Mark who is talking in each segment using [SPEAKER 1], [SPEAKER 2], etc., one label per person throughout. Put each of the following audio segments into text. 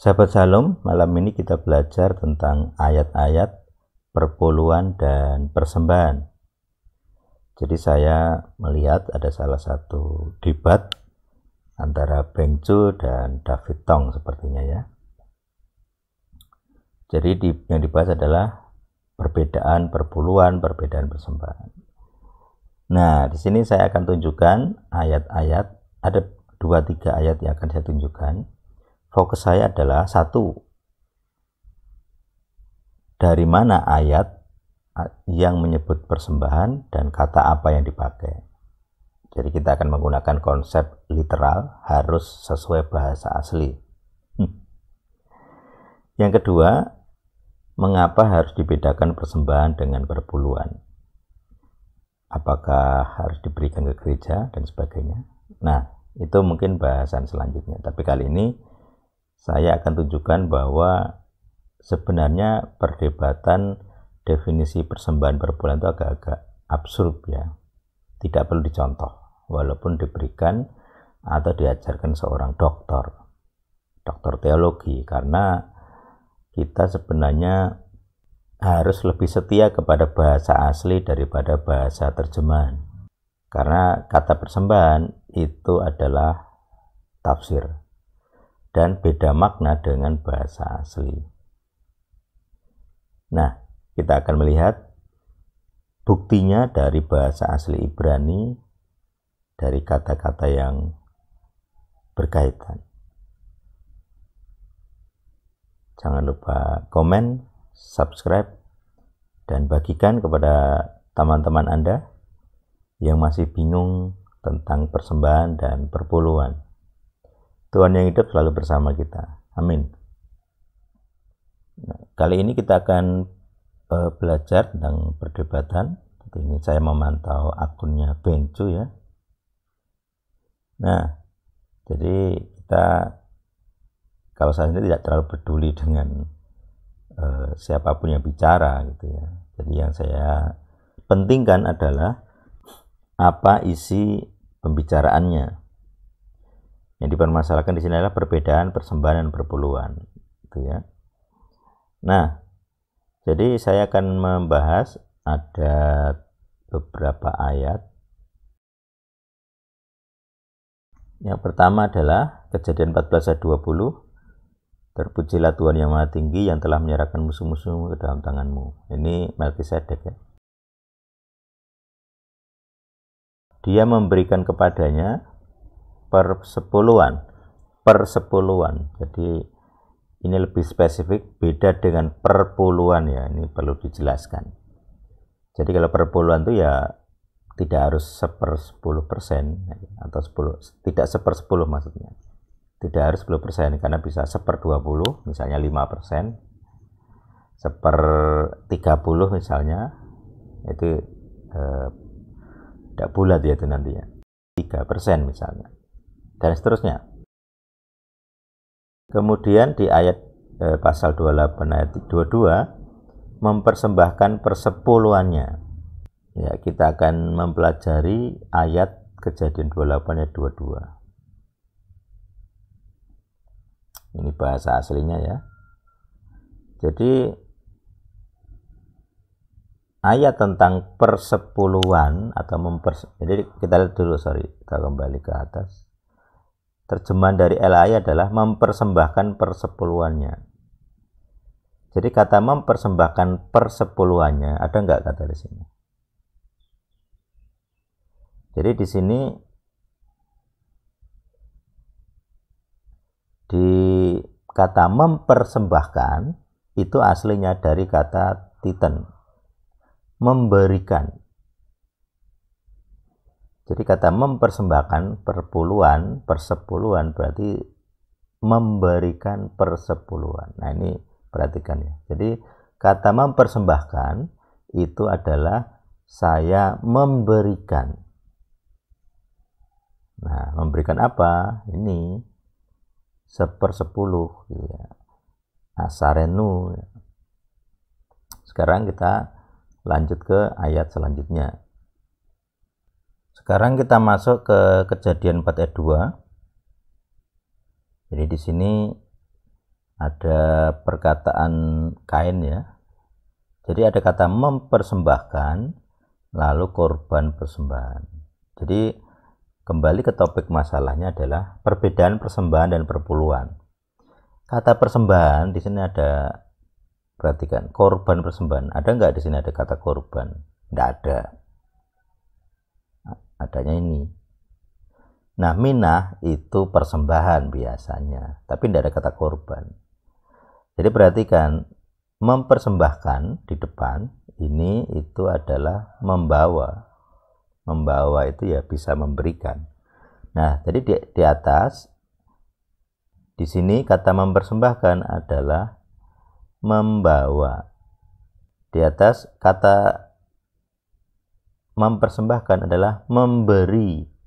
[SPEAKER 1] Sahabat Shalom, malam ini kita belajar tentang ayat-ayat perpuluhan dan persembahan. Jadi saya melihat ada salah satu debat antara Beng Cu dan David Tong sepertinya ya. Jadi yang dibahas adalah perbedaan perpuluhan, perbedaan persembahan. Nah, di sini saya akan tunjukkan ayat-ayat, ada 2-3 ayat yang akan saya tunjukkan. Fokus saya adalah satu, dari mana ayat yang menyebut persembahan dan kata apa yang dipakai. Jadi kita akan menggunakan konsep literal, harus sesuai bahasa asli. Yang kedua, mengapa harus dibedakan persembahan dengan perpuluhan? Apakah harus diberikan ke gereja dan sebagainya? Nah, itu mungkin bahasan selanjutnya. Tapi kali ini saya akan tunjukkan bahwa sebenarnya perdebatan definisi persembahan perpuluhan itu agak-agak absurd ya. Tidak perlu dicontoh, walaupun diberikan atau diajarkan seorang doktor teologi, karena kita sebenarnya harus lebih setia kepada bahasa asli daripada bahasa terjemahan. Karena kata persembahan itu adalah tafsir dan beda makna dengan bahasa asli. Nah, kita akan melihat buktinya dari bahasa asli Ibrani, dari kata-kata yang berkaitan. Jangan lupa komen, subscribe, dan bagikan kepada teman-teman Anda yang masih bingung tentang persembahan dan perpuluhan. Tuhan yang hidup selalu bersama kita. Amin. Nah, kali ini kita akan belajar tentang perdebatan. Ini saya memantau akunnya Beng Cu ya. Nah, jadi kita, kalau saya ini tidak terlalu peduli dengan siapapun yang bicara gitu ya. Jadi yang saya pentingkan adalah apa isi pembicaraannya. Yang dipermasalahkan di sini adalah perbedaan persembahan dan perpuluhan, gitu ya. Nah, jadi saya akan membahas ada beberapa ayat. Yang pertama adalah Kejadian 14 ayat 20. Terpujilah Tuhan yang Maha Tinggi yang telah menyerahkan musuh-musuhmu ke dalam tanganmu. Ini Melkisedek ya. Dia memberikan kepadanya persepuluhan. Jadi ini lebih spesifik, beda dengan perpuluhan ya, ini perlu dijelaskan. Jadi kalau perpuluhan itu ya tidak harus 1/10% atau 10, tidak 1/10 maksudnya. Tidak harus 10%, karena bisa 1/20 misalnya 5%, 1/30 misalnya, itu tidak bulat ya itu nantinya, 3% misalnya, dan seterusnya. Kemudian di ayat pasal 28 ayat 22 mempersembahkan persepuluhannya. Ya, kita akan mempelajari ayat Kejadian 28 ayat 22. Ini bahasa aslinya ya. Jadi ayat tentang persepuluhan atau jadi kita lihat dulu, kita kembali ke atas. Terjemahan dari LAI adalah mempersembahkan persepuluhannya. Jadi kata mempersembahkan persepuluhannya, ada enggak kata di sini? Jadi di sini di kata mempersembahkan itu aslinya dari kata titen, memberikan. Jadi kata mempersembahkan perpuluhan, persepuluhan berarti memberikan persepuluhan. Nah ini perhatikan ya. Jadi kata mempersembahkan itu adalah saya memberikan. Nah, memberikan apa? Ini 1/10 ya. Asarenu. Sekarang kita lanjut ke ayat selanjutnya. Sekarang kita masuk ke Kejadian 4 ayat 2. Jadi di sini ada perkataan kain ya. Jadi ada kata mempersembahkan, lalu korban persembahan. Jadi kembali ke topik masalahnya adalah perbedaan persembahan dan perpuluhan. Kata persembahan di sini ada, perhatikan, korban persembahan. Ada nggak di sini ada kata korban? Nggak ada. Adanya ini. Nah, minah itu persembahan biasanya, tapi tidak ada kata korban. Jadi perhatikan, mempersembahkan di depan ini itu adalah membawa. Membawa itu ya bisa memberikan. Nah, jadi di atas di sini kata mempersembahkan adalah membawa. Di atas kata mempersembahkan adalah memberi.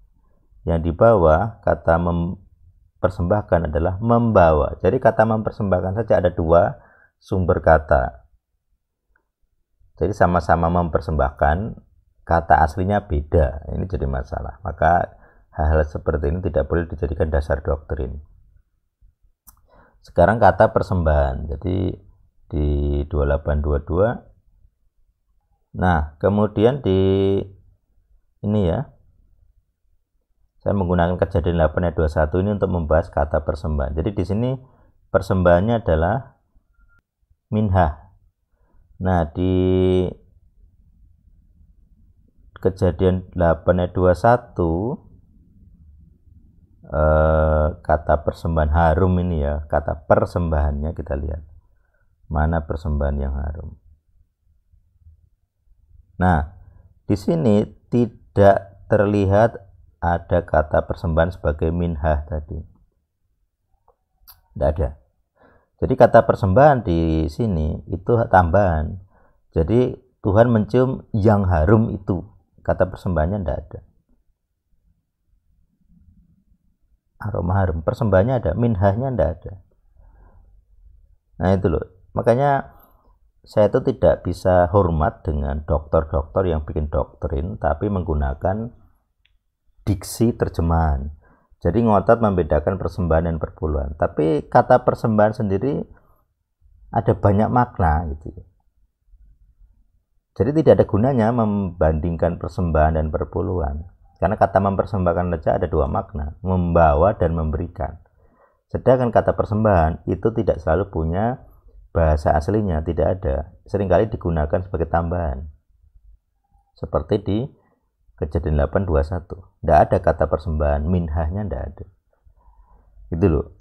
[SPEAKER 1] Yang di bawah kata mempersembahkan adalah membawa. Jadi kata mempersembahkan saja ada dua sumber kata. Jadi sama-sama mempersembahkan, kata aslinya beda. Ini jadi masalah. Maka hal-hal seperti ini tidak boleh dijadikan dasar doktrin. Sekarang kata persembahan. Jadi di 2822. Nah, kemudian di ini ya. Saya menggunakan Kejadian 8 ayat 21 ini untuk membahas kata persembahan. Jadi di sini persembahannya adalah minhah. Nah, di Kejadian 8 ayat 21 kata persembahan harum ini ya, kata persembahannya kita lihat. Mana persembahan yang harum? Nah, di sini tidak terlihat ada kata persembahan sebagai minhah tadi. Tidak ada. Jadi kata persembahan di sini itu tambahan. Jadi Tuhan mencium yang harum itu. Kata persembahannya tidak ada. Aroma harum. Persembahannya ada. Minhahnya tidak ada. Nah itu loh. Makanya saya itu tidak bisa hormat dengan dokter-dokter yang bikin doktrin tapi menggunakan diksi terjemahan. Jadi ngotot membedakan persembahan dan perpuluhan. Tapi kata persembahan sendiri ada banyak makna gitu. Jadi tidak ada gunanya membandingkan persembahan dan perpuluhan. Karena kata mempersembahkan saja ada dua makna, membawa dan memberikan. Sedangkan kata persembahan itu tidak selalu punya bahasa aslinya, tidak ada. Seringkali digunakan sebagai tambahan. Seperti di Kejadian 8:21. Tidak ada kata persembahan, minhahnya tidak ada. Gitu loh.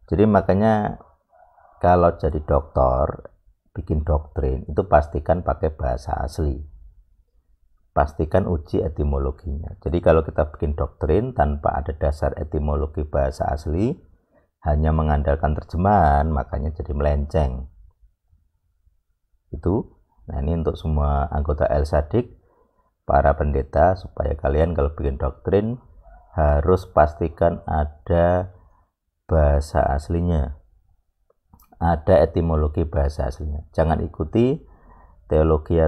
[SPEAKER 1] Jadi makanya kalau jadi dokter, bikin doktrin, itu pastikan pakai bahasa asli. Pastikan uji etimologinya. Jadi kalau kita bikin doktrin tanpa ada dasar etimologi bahasa asli, hanya mengandalkan terjemahan, makanya jadi melenceng. Itu. Nah ini untuk semua anggota El Sadik, para pendeta, supaya kalian kalau bikin doktrin harus pastikan ada bahasa aslinya, ada etimologi bahasa aslinya. Jangan ikuti teologi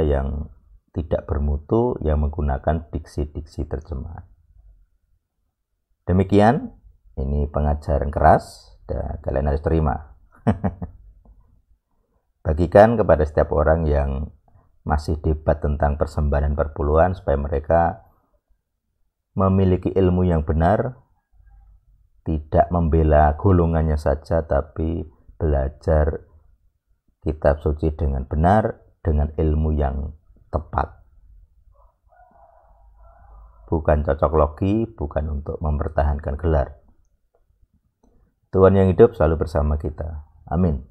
[SPEAKER 1] yang tidak bermutu, yang menggunakan diksi-diksi terjemahan. Demikian, ini pengajaran keras dan kalian harus terima. Bagikan kepada setiap orang yang masih debat tentang persembahan dan perpuluhan supaya mereka memiliki ilmu yang benar, tidak membela golongannya saja tapi belajar kitab suci dengan benar, dengan ilmu yang tepat. Bukan cocok logi, bukan untuk mempertahankan gelar. Tuhan yang hidup selalu bersama kita. Amin.